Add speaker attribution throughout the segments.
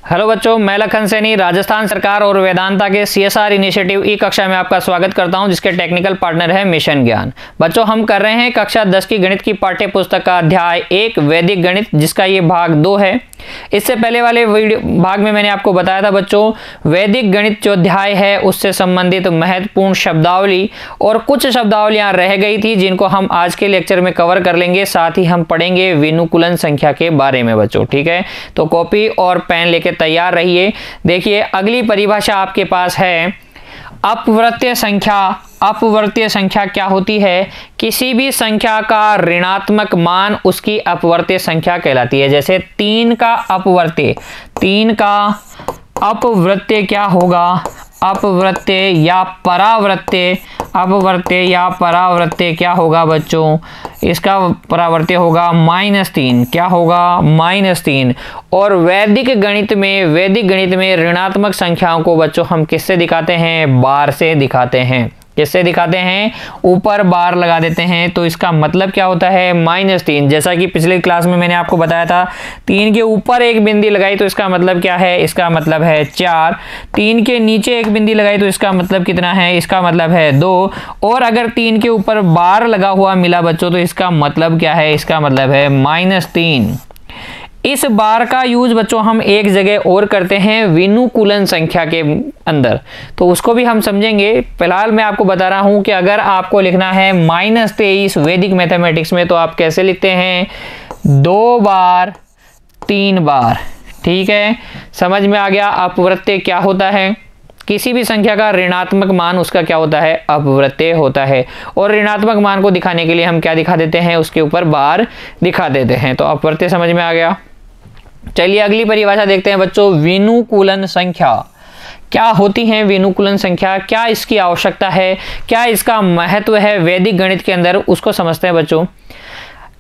Speaker 1: Hello बच्चों, मैं लखन सैनी राजस्थान सरकार और वेदांता के CSR इनिशिएटिव ई कक्षा में आपका स्वागत करता हूं, जिसके टेक्निकल पार्टनर है मिशन ज्ञान। बच्चों, हम कर रहे हैं कक्षा 10 की गणित की पाठ्य पुस्तक का अध्याय 1 वैदिक गणित, जिसका ये भाग 2 है। इससे पहले वाले वीडियो भाग में मैंने आपको बताया था बच्चों, वैदिक गणित जो अध्याय है उससे संबंधित महत्वपूर्ण शब्दावली और कुछ शब्दावलियां रह गई थी, जिनको हम आज के लेक्चर में कवर कर लेंगे। साथ ही हम पढ़ेंगे विनुकूलन संख्या के बारे में बच्चों, ठीक है। तो कॉपी और पेन लेके तैयार रहिए। देखिए, अगली परिभाषा आपके पास है अपवर्त्य संख्या। अपवर्त्य संख्या क्या होती है? किसी भी संख्या का ऋणात्मक मान उसकी अपवर्त्य संख्या कहलाती है। जैसे 3 का अपवर्त्य, 3 का अपवर्त्य क्या होगा? अपवर्त्य या परावर्त्य, अपवर्त्य या परावर्त्य क्या होगा बच्चों? इसका परावर्त्य होगा -3। क्या होगा? -3। और वैदिक गणित में ऋणात्मक संख्याओं को बच्चों हम किससे दिखाते हैं? बार से दिखाते हैं। किससे दिखाते हैं? ऊपर बार लगा देते हैं। तो इसका मतलब क्या होता है? -3। जैसा कि पिछले क्लास में मैंने आपको बताया था, 3 के ऊपर एक बिंदी लगाई तो इसका मतलब क्या है? इसका मतलब है 4। 3 के नीचे एक बिंदी लगाई तो इसका मतलब कितना है? इसका मतलब है 2। और अगर 3 के ऊपर बार लगा हुआ मिला बच्चों तो इसका मतलब क्या है? इसका मतलब है -3। इस बार का यूज बच्चों हम एक जगह और करते हैं विनुकूलन संख्या के अंदर, तो उसको भी हम समझेंगे। फिलहाल मैं आपको बता रहा हूं कि अगर आपको लिखना है -23 वैदिक मैथमेटिक्स में तो आप कैसे लिखते हैं? 2 बार 3 बार, ठीक है। समझ में आ गया अपवर्त्य क्या होता है? किसी भी संख्या का ऋणात्मक मान उसका क्या होता है? अपवर्त्य होता है। और ऋणात्मक मान को दिखाने के लिए हम क्या दिखा देते हैं? उसके ऊपर बार दिखा देते हैं। तो अपवर्त्य समझ में आ गया। चलिए अगली परिभाषा देखते हैं बच्चों, विनुकूलन संख्या। क्या होती है विनुकूलन संख्या? क्या इसकी आवश्यकता है? क्या इसका महत्व है वैदिक गणित के अंदर? उसको समझते हैं बच्चों।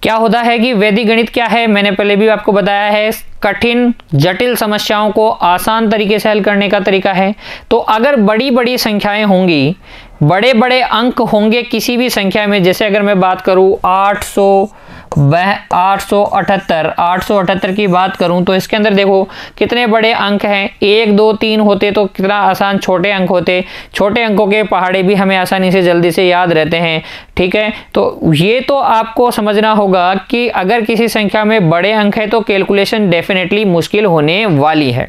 Speaker 1: क्या होता है कि वैदिक गणित क्या है? मैंने पहले भी आपको बताया है, कठिन जटिल समस्याओं को आसान तरीके से हल करने का तरीका है। तो अगर बड़ी बड़ी संख्याएं होंगी, बड़े बड़े अंक होंगे किसी भी संख्या में, जैसे अगर मैं बात करूं 878 की बात करूं तो इसके अंदर देखो कितने बड़े अंक हैं। 1 2 3 होते तो कितना आसान छोटे अंक होते। छोटे अंकों के पहाड़े भी हमें आसानी से जल्दी से याद रहते हैं, ठीक है। तो ये तो आपको समझना होगा कि अगर किसी संख्या में बड़े अंक है तो कैलकुलेशन डेफिनेटली मुश्किल होने वाली है।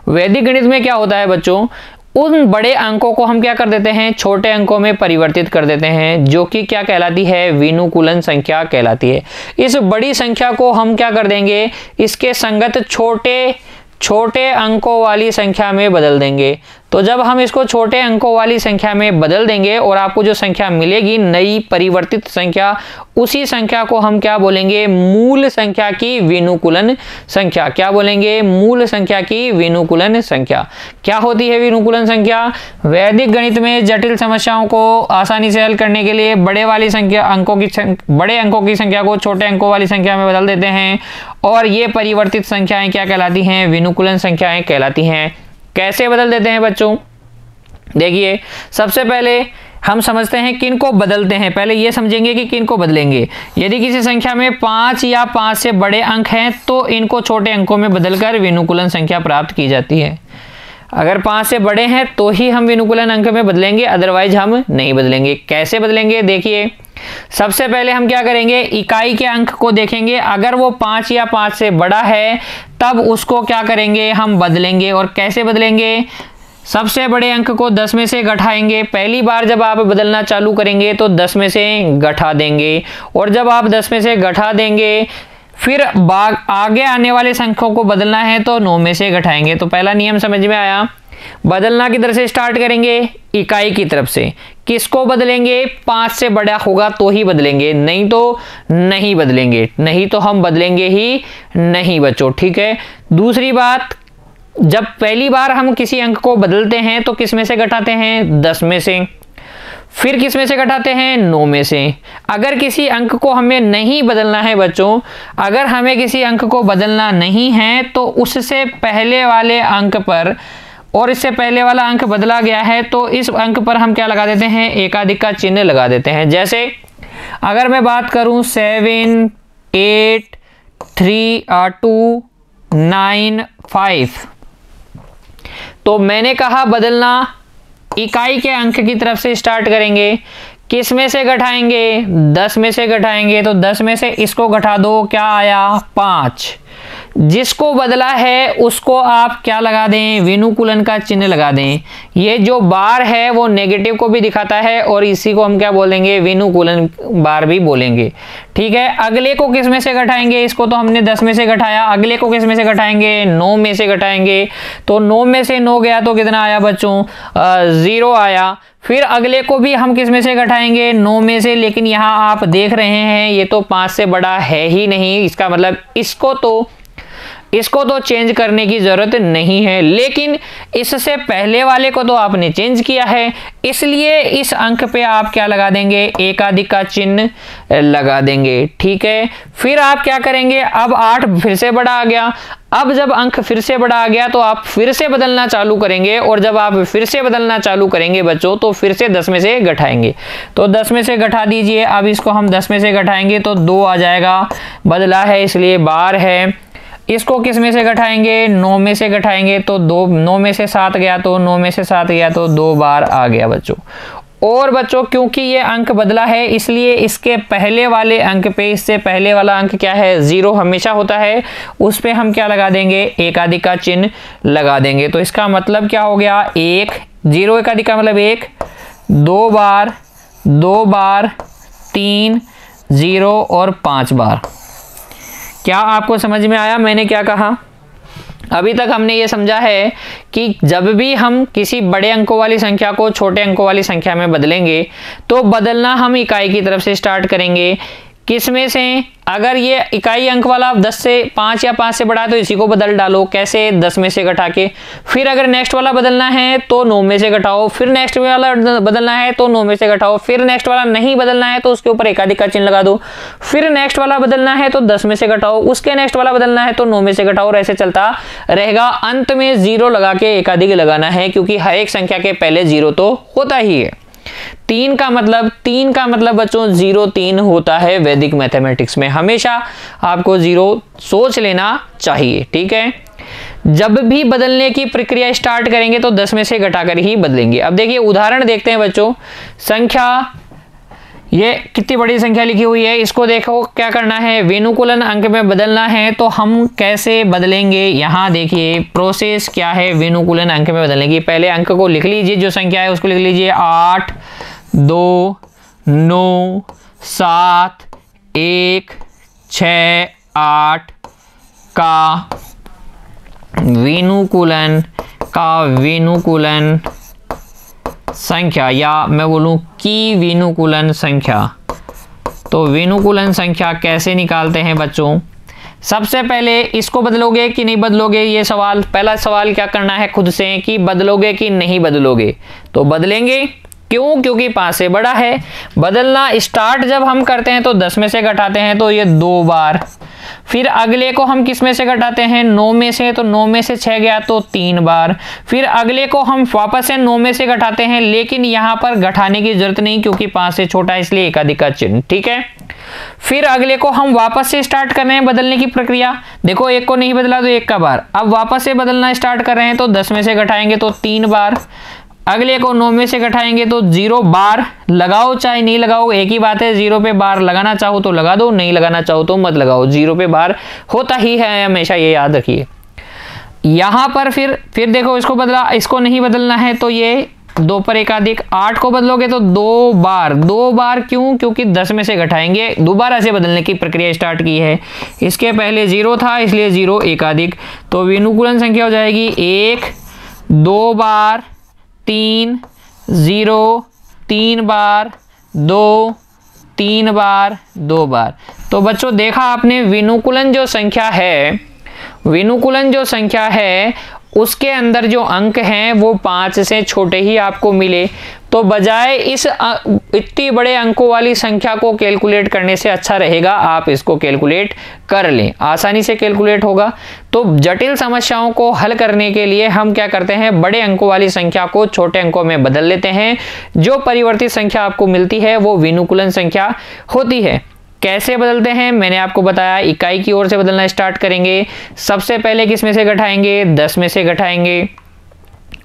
Speaker 1: वैदिक गणित में क्या होता है बच्चों, उन बड़े अंकों को हम क्या कर देते हैं? छोटे अंकों में परिवर्तित कर देते हैं, जो कि क्या कहलाती है? विनुकूलन संख्या कहलाती है। इस बड़ी संख्या को हम क्या कर देंगे? इसके संगत छोटे अंकों वाली संख्या में बदल देंगे। तो जब हम इसको छोटे अंकों वाली संख्या में बदल देंगे और आपको जो संख्या मिलेगी नई परिवर्तित संख्या, उसी संख्या को हम क्या बोलेंगे? मूल संख्या की विनुकूलन संख्या। क्या बोलेंगे? मूल संख्या की विनुकूलन संख्या। क्या होती है विनुकूलन संख्या? वैदिक गणित में जटिल समस्याओं को आसानी से हल करने के लिए बड़े अंकों की संख्या को छोटे अंकों वाली संख्या में बदल देते हैं, और ये परिवर्तित संख्याएं क्या कहलाती हैं? विनुकूलन संख्याएं कहलाती हैं। कैसे बदल देते हैं बच्चों? देखिए, सबसे पहले हम समझते हैं किन को बदलते हैं। पहले ये समझेंगे कि किन को बदलेंगे। यदि किसी संख्या में 5 या 5 से बड़े अंक हैं तो इनको छोटे अंकों में बदलकर विनुकूलन संख्या प्राप्त की जाती है। अगर 5 से बड़े हैं तो ही हम विनुकूलन अंक में बदलेंगे, अदरवाइज हम नहीं बदलेंगे। कैसे बदलेंगे? देखिए, सबसे पहले हम क्या करेंगे? इकाई के अंक को देखेंगे। अगर वो 5 या 5 से बड़ा है तब उसको क्या करेंगे? हम बदलेंगे। और कैसे बदलेंगे? सबसे बड़े अंक को 10 में से घटाएंगे। पहली बार जब आप बदलना चालू करेंगे तो 10 में से घटा देंगे, और जब आप 10 में से घटा देंगे फिर आगे आने वाले संख्याओं को बदलना है तो 9 में से घटाएंगे। तो पहला नियम समझ में आया। बदलना किधर से स्टार्ट करेंगे? इकाई की तरफ से। किसको बदलेंगे? 5 से बड़ा होगा तो ही बदलेंगे, नहीं तो नहीं बदलेंगे। नहीं तो हम बदलेंगे ही नहीं बच्चों, ठीक है। दूसरी बात, जब पहली बार हम किसी अंक को बदलते हैं तो किस में से घटाते हैं? 10 में से। फिर किस में से घटाते हैं? 9 में से। अगर किसी अंक को हमें नहीं बदलना है बच्चों, अगर हमें किसी अंक को बदलना नहीं है तो उससे पहले वाले अंक पर, और इससे पहले वाला अंक बदला गया है तो इस अंक पर हम क्या लगा देते हैं? एकाधिक का चिन्ह लगा देते हैं। जैसे अगर मैं बात करूं 7 8 3 2 95। तो मैंने कहा बदलना इकाई के अंक की तरफ से स्टार्ट करेंगे। किस में से घटाएंगे? 10 में से घटाएंगे। तो 10 में से इसको घटा दो, क्या आया? 5। जिसको बदला है उसको आप क्या लगा दें? विनुकूलन का चिन्ह लगा दें। ये जो बार है वो नेगेटिव को भी दिखाता है और इसी को हम क्या बोलेंगे? विनुकूलन बार भी बोलेंगे। ठीक है, अगले को किस में से घटाएंगे? इसको तो हमने 10 में से घटाया, अगले को किस में से घटाएंगे? 9 में से घटाएंगे। तो 9 में से 9 गया तो कितना आया बच्चों? 0 आया। फिर अगले को भी हम किस में से घटाएंगे? 9 में से। लेकिन यहाँ आप देख रहे हैं ये तो 5 से बड़ा है ही नहीं, इसका मतलब इसको तो चेंज करने की जरूरत नहीं है। लेकिन इससे पहले वाले को तो आपने चेंज किया है, इसलिए इस अंक पे आप क्या लगा देंगे? एकाधिक का चिन्ह लगा देंगे। ठीक है, फिर आप क्या करेंगे? अब 8 फिर से बड़ा आ गया। अब जब अंक फिर से बड़ा आ गया तो आप फिर से बदलना चालू करेंगे, और जब आप फिर से बदलना चालू करेंगे बच्चों तो फिर से 10 में से घटाएंगे। तो 10 में से घटा दीजिए। अब इसको हम 10 में से घटाएंगे तो 2 आ जाएगा, बदला है इसलिए बार है। इसको किस में से घटाएंगे? 9 में से घटाएंगे तो 2, 9 में से 7 गया तो 9 में से 7 गया तो 2 बार आ गया बच्चों। और बच्चों क्योंकि ये अंक बदला है इसलिए इसके पहले वाले अंक पे, इससे पहले वाला अंक क्या है? 0 हमेशा होता है, उस पे हम क्या लगा देंगे? एकाधिक का चिन्ह लगा देंगे। तो इसका मतलब क्या हो गया? 1, 0 एकाधिक का मतलब 1, 2 बार, 2 बार, 3, 0 और 5 बार। क्या आपको समझ में आया मैंने क्या कहा? अभी तक हमने ये समझा है कि जब भी हम किसी बड़े अंकों वाली संख्या को छोटे अंकों वाली संख्या में बदलेंगे तो बदलना हम इकाई की तरफ से स्टार्ट करेंगे। किस में से? अगर ये इकाई अंक वाला 10 से 5 या 5 से बड़ा है तो इसी को बदल डालो। कैसे? 10 में से घटा के। फिर अगर नेक्स्ट वाला बदलना है तो 9 में से घटाओ। फिर नेक्स्ट वाला बदलना है तो 9 में से घटाओ। फिर नेक्स्ट वाला नहीं बदलना है तो उसके ऊपर एकाधिक का चिन्ह लगा दो। फिर नेक्स्ट वाला बदलना है तो 10 में से घटाओ। उसके नेक्स्ट वाला बदलना है तो 9 में से घटाओ, और ऐसे चलता रहेगा। अंत में 0 लगा के एकाधिक लगाना है, क्योंकि हर एक संख्या के पहले 0 तो होता ही है। 3 का मतलब बच्चों 0 3 होता है वैदिक मैथमेटिक्स में। हमेशा आपको 0 सोच लेना चाहिए। ठीक है, जब भी बदलने की प्रक्रिया स्टार्ट करेंगे तो 10 में से घटाकर ही बदलेंगे। अब देखिए उदाहरण देखते हैं बच्चों। संख्या, ये कितनी बड़ी संख्या लिखी हुई है, इसको देखो क्या करना है? विनुकूलन अंक में बदलना है। तो हम कैसे बदलेंगे? यहाँ देखिए प्रोसेस क्या है विनुकूलन अंक में बदलने की। पहले अंक को लिख लीजिए, जो संख्या है उसको लिख लीजिए। 8, 2, 9, 7, 1, 6, 8 का विनुकूलन संख्या, या मैं बोलूं की विनुकूलन संख्या। तो विनुकूलन संख्या कैसे निकालते हैं बच्चों? सबसे पहले इसको बदलोगे कि नहीं बदलोगे, ये सवाल, पहला सवाल क्या करना है खुद से कि बदलोगे कि नहीं बदलोगे। तो बदलेंगे। क्यों? क्योंकि 5 से बड़ा है। बदलना स्टार्ट जब हम करते हैं तो 10 में से घटाते हैं तो ये 2 बार। फिर अगले को हम किस में से घटाते हैं? 9 में से। तो 9 में से 6 गया तो 3 बार। फिर अगले को हम वापस से 9 में से घटाते हैं, लेकिन यहाँ पर घटाने की जरूरत नहीं क्योंकि 5 से छोटा है, इसलिए एकाधिक का चिन्ह। ठीक है, फिर अगले को हम वापस से स्टार्ट कर रहे हैं बदलने की प्रक्रिया। देखो 1 को नहीं बदला तो 1 का बार। अब वापस से बदलना स्टार्ट कर रहे हैं तो 10 में से घटाएंगे तो 3 बार। अगले को 9 में से घटाएंगे तो 0 बार। लगाओ चाहे नहीं लगाओ एक ही बात है। 0 पे बार लगाना चाहो तो लगा दो, नहीं लगाना चाहो तो मत लगाओ। 0 पे बार होता ही है हमेशा, ये याद रखिए। यहाँ पर फिर देखो इसको बदला, इसको नहीं बदलना है तो ये 2 पर एकाधिक। 8 को बदलोगे तो 2 बार। क्यों? क्योंकि 10 में से घटाएंगे। दोबारा से बदलने की प्रक्रिया स्टार्ट की है। इसके पहले 0 था इसलिए 0 एकाधिक। तो विनुकूलन संख्या हो जाएगी 1, 2 बार, 3, 0, 3 बार, 2, 3 बार, 2 बार। तो बच्चों देखा आपने, विनुकूलन जो संख्या है उसके अंदर जो अंक हैं वो 5 से छोटे ही आपको मिले। तो बजाय इस इतनी बड़े अंकों वाली संख्या को कैलकुलेट करने से अच्छा रहेगा आप इसको कैलकुलेट कर लें, आसानी से कैलकुलेट होगा। तो जटिल समस्याओं को हल करने के लिए हम क्या करते हैं, बड़े अंकों वाली संख्या को छोटे अंकों में बदल लेते हैं। जो परिवर्तित संख्या आपको मिलती है वो विनुकूलन संख्या होती है। कैसे बदलते हैं मैंने आपको बताया, इकाई की ओर से बदलना स्टार्ट करेंगे। सबसे पहले किस में से घटाएंगे, 10 में से घटाएंगे,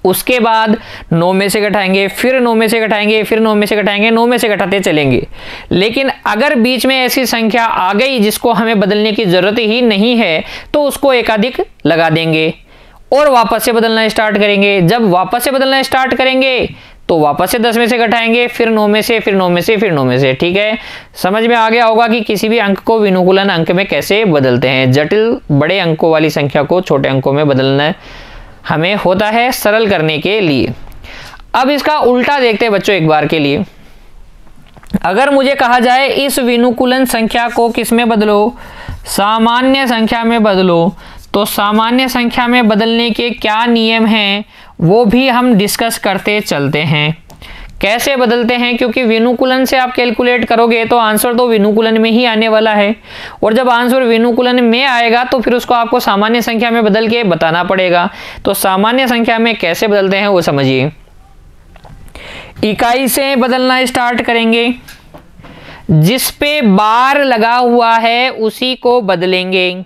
Speaker 1: उसके बाद 9 में से घटाएंगे, फिर 9 में से घटाएंगे, फिर 9 में से घटाएंगे, 9 में से घटाते चलेंगे। लेकिन अगर बीच में ऐसी संख्या आ गई जिसको हमें बदलने की जरूरत ही नहीं है तो उसको एकाधिक लगा देंगे और वापस से बदलना स्टार्ट करेंगे। जब वापस से बदलना स्टार्ट करेंगे तो वापस से 10 में से घटाएंगे, फिर 9 में से, फिर 9 में से, फिर 9 में से। ठीक है, समझ में आ गया होगा कि किसी भी अंक को विनुकूलन अंक में कैसे बदलते हैं। जटिल बड़े अंकों वाली संख्या को छोटे अंकों में बदलना हमें होता है सरल करने के लिए। अब इसका उल्टा देखते हैं बच्चों एक बार के लिए। अगर मुझे कहा जाए इस विनुकूलन संख्या को किस में बदलो, सामान्य संख्या में बदलो, तो सामान्य संख्या में बदलने के क्या नियम हैं वो भी हम डिस्कस करते चलते हैं। कैसे बदलते हैं, क्योंकि विनुकूलन से आप कैलकुलेट करोगे तो आंसर तो विनुकूलन में ही आने वाला है, और जब आंसर विनुकूलन में आएगा तो फिर उसको आपको सामान्य संख्या में बदल के बताना पड़ेगा। तो सामान्य संख्या में कैसे बदलते हैं वो समझिए। इकाई से बदलना स्टार्ट करेंगे, जिस पे बार लगा हुआ है उसी को बदलेंगे।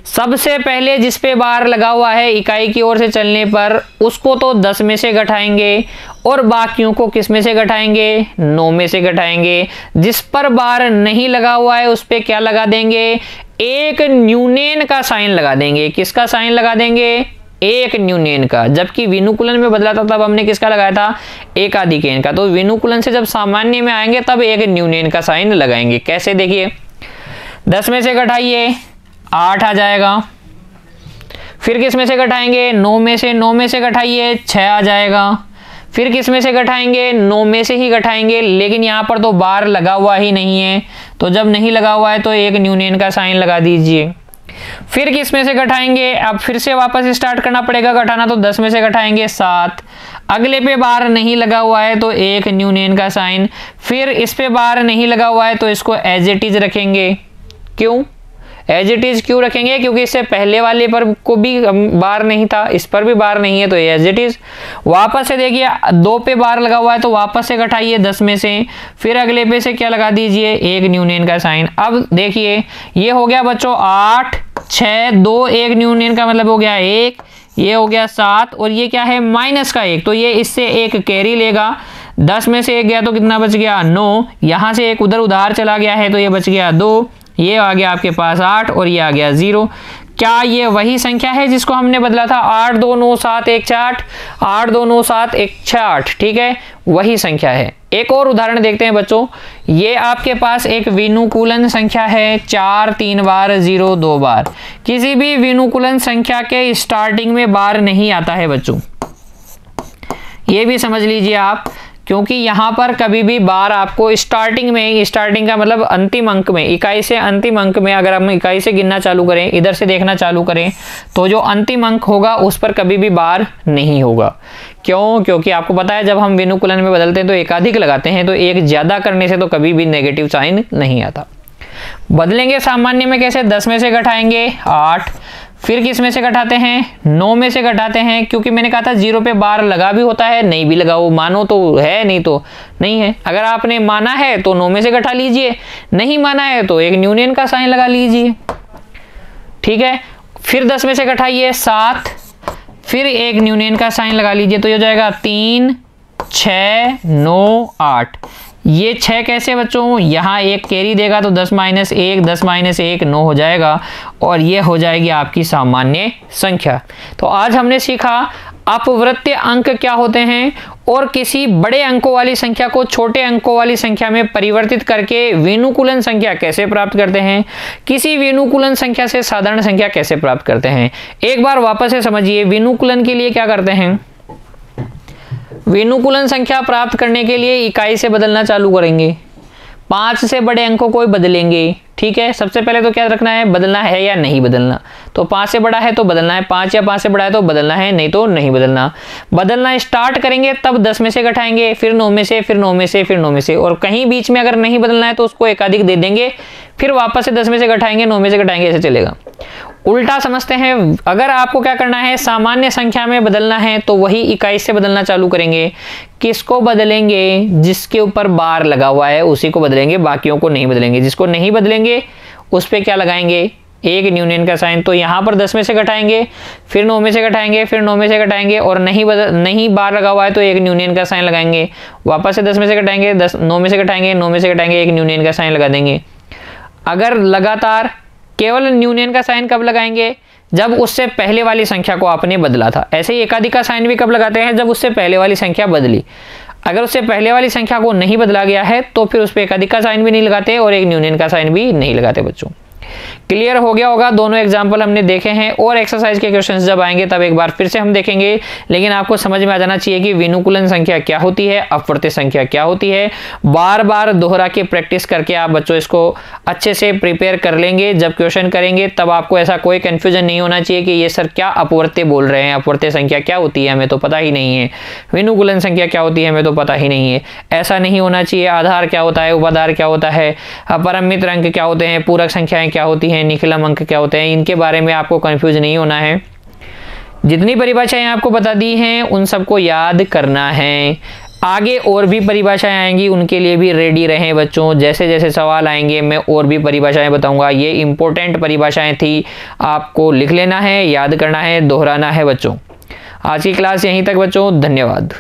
Speaker 1: सबसे पहले जिस पे बार लगा हुआ है इकाई की ओर से चलने पर उसको तो 10 में से घटाएंगे और बाकियों को किस में से घटाएंगे, 9 में से घटाएंगे। जिस पर बार नहीं लगा हुआ है उस पे क्या लगा देंगे, एक न्यूनेन का साइन लगा देंगे। किसका साइन लगा देंगे, एक न्यूनेन का। जबकि विनुकूलन में बदला था तब हमने किसका लगाया था, एकाधिकेन का। तो विनुकूलन से जब सामान्य में आएंगे तब एक न्यूनेन का साइन लगाएंगे। कैसे, देखिए 10 में से घटाइए 8 आ जाएगा, फिर किस में से घटाएंगे, 9 में से, 9 में से घटाइए 6 आ जाएगा, फिर किस में से घटाएंगे, 9 में से ही घटाएंगे। लेकिन यहाँ पर तो बार लगा हुआ ही नहीं है, तो जब नहीं लगा हुआ है तो एक न्यूनेन का साइन लगा दीजिए। फिर किस में से घटाएंगे, अब फिर से वापस स्टार्ट करना पड़ेगा घटाना, तो 10 में से घटाएंगे 7। अगले पे बार नहीं लगा हुआ है तो एक न्यूनेन का साइन। फिर इस पे बार नहीं लगा हुआ है तो इसको एज इट इज रखेंगे। क्यों एज इट इज क्यों रखेंगे, क्योंकि इससे पहले वाले पर को भी बार नहीं था, इस पर भी बार नहीं है, तो एज इट इज। वापस से देखिए 2 पे बार लगा हुआ है तो वापस से घटाइए 10 में से, फिर अगले पे से क्या लगा दीजिए, एक न्यूनेन का साइन। अब देखिए ये हो गया बच्चों 8, 6, 2, एक न्यूनेन का मतलब हो गया 1, ये हो गया 7, और ये क्या है माइनस का 1, तो ये इससे एक कैरी लेगा। 10 में से 1 गया तो कितना बच गया, 9। यहाँ से एक उधर चला गया है तो ये बच गया 2, ये आ गया आपके पास 8 और ये आ गया 0। क्या ये वही संख्या है जिसको हमने बदला था, 8 2 9 7 1 6 8, 8 2 9 7 1 6 8, ठीक है, वही संख्या है। एक और उदाहरण देखते हैं बच्चों। ये आपके पास एक विनुकूलन संख्या है 4 3 बार 0 2 बार। किसी भी विनुकूलन संख्या के स्टार्टिंग में बार नहीं आता है बच्चों, ये भी समझ लीजिए आप, क्योंकि यहाँ पर कभी भी बार आपको स्टार्टिंग में, स्टार्टिंग का मतलब अंतिम अंक में, इकाई से अंतिम अंक में, अगर हम इकाई से गिनना चालू करें, इधर से देखना चालू करें, तो जो अंतिम अंक होगा उस पर कभी भी बार नहीं होगा। क्यों, क्योंकि आपको पता है जब हम विनुकूलन में बदलते हैं तो एकाधिक लगाते हैं, तो एक ज्यादा करने से तो कभी भी नेगेटिव साइन नहीं आता। बदलेंगे सामान्य में कैसे, 10 में से घटाएंगे 8, फिर किस में से घटाते हैं, 9 में से घटाते हैं। क्योंकि मैंने कहा था 0 पे बार लगा भी होता है, नहीं भी लगा, वो मानो तो है, नहीं तो नहीं है। अगर आपने माना है तो 9 में से घटा लीजिए, नहीं माना है तो एक न्यूनेन का साइन लगा लीजिए, ठीक है। फिर 10 में से घटाइए 7, फिर एक न्यूनेन का साइन लगा लीजिए, तो ये हो जाएगा 3 6 9 8। ये 6 कैसे बच्चों, यहाँ एक कैरी देगा तो 10 - 1 10 - 1 9 हो जाएगा, और ये हो जाएगी आपकी सामान्य संख्या। तो आज हमने सीखा अपवृत्तीय अंक क्या होते हैं, और किसी बड़े अंकों वाली संख्या को छोटे अंकों वाली संख्या में परिवर्तित करके विनुकूलन संख्या कैसे प्राप्त करते हैं, किसी विनुकूलन संख्या से साधारण संख्या कैसे प्राप्त करते हैं। एक बार वापस से समझिए, विनुकूलन के लिए क्या करते हैं, विनुकूलन संख्या प्राप्त करने के लिए इकाई से बदलना चालू करेंगे, 5 से बड़े अंकों को बदलेंगे, ठीक है। सबसे पहले तो क्या रखना है, बदलना है या नहीं बदलना, तो 5 से बड़ा है तो बदलना है, 5 या 5 से बड़ा है तो बदलना है, नहीं तो नहीं बदलना। बदलना स्टार्ट करेंगे तब 10 में से घटाएंगे, फिर 9 में से, फिर 9 में से, फिर 9 में से, और कहीं बीच में अगर नहीं बदलना है तो उसको एकाधिक दे देंगे, फिर वापस से 10 में से घटाएंगे, 9 में से घटाएंगे, ऐसे चलेगा। उल्टा समझते हैं। अगर आपको क्या करना है, सामान्य संख्या में बदलना है तो वही इकाई से बदलना चालू करेंगे। किसको बदलेंगे? जिसके ऊपर बार लगा हुआ है उसी को बदलेंगे, बाकियों को नहीं बदलेंगे। जिसको नहीं बदलेंगे उस पर क्या लगाएंगे? एक न्यूनियन का साइन। तो यहाँ पर 10 में से घटाएंगे, फिर 9 में से घटाएंगे, फिर 9 में से घटाएंगे, और नहीं बार लगा हुआ है तो एक न्यूनियन का साइन लगाएंगे। वापस से 10 में से घटाएंगे, 9 में से घटाएंगे, 9 में से घटाएंगे, एक न्यूनियन का साइन लगा देंगे। अगर लगातार केवल न्यूनियन का साइन कब लगाएंगे? जब उससे पहले वाली संख्या को आपने बदला था। ऐसे ही एकाधिक का साइन भी कब लगाते हैं? जब उससे पहले वाली संख्या बदली। अगर उससे पहले वाली संख्या को नहीं बदला गया है तो फिर उस पर एकाधिक का साइन भी नहीं लगाते और एक न्यूनियन का साइन भी नहीं लगाते। बच्चों क्लियर हो गया होगा, दोनों एग्जाम्पल हमने देखे हैं। और एक्सरसाइज के क्वेश्चंस जब आएंगे तब एक बार फिर से हम देखेंगे, लेकिन आपको समझ में आ जाना चाहिए कि विनुकूलन संख्या क्या होती है, अपवर्त्य संख्या क्या होती है। बार बार दोहरा के प्रैक्टिस करके आप बच्चों इसको अच्छे से प्रिपेयर कर लेंगे। जब क्वेश्चन करेंगे तब आपको ऐसा कोई कंफ्यूजन नहीं होना चाहिए कि ये सर क्या अपवर्त्य बोल रहे हैं, अपवर्त्य संख्या क्या होती है हमें तो पता ही नहीं है, विनुकूलन संख्या क्या होती है हमें तो पता ही नहीं है। ऐसा नहीं होना चाहिए। आधार क्या होता है, उपाधार क्या होता है, परमित अंक क्या होते हैं, पूरक संख्याएं क्या होती हैं, निखिलम अंक क्या होते हैं, इनके बारे में आपको कंफ्यूज नहीं होना है। जितनी परिभाषाएं आपको बता दी हैं उन सबको याद करना है। आगे और भी परिभाषाएं आएंगी, उनके लिए भी रेडी रहें बच्चों। जैसे जैसे सवाल आएंगे मैं और भी परिभाषाएं बताऊंगा। ये इंपॉर्टेंट परिभाषाएं थी, आपको लिख लेना है, याद करना है, दोहराना है बच्चों। आज की क्लास यहीं तक बच्चों, धन्यवाद।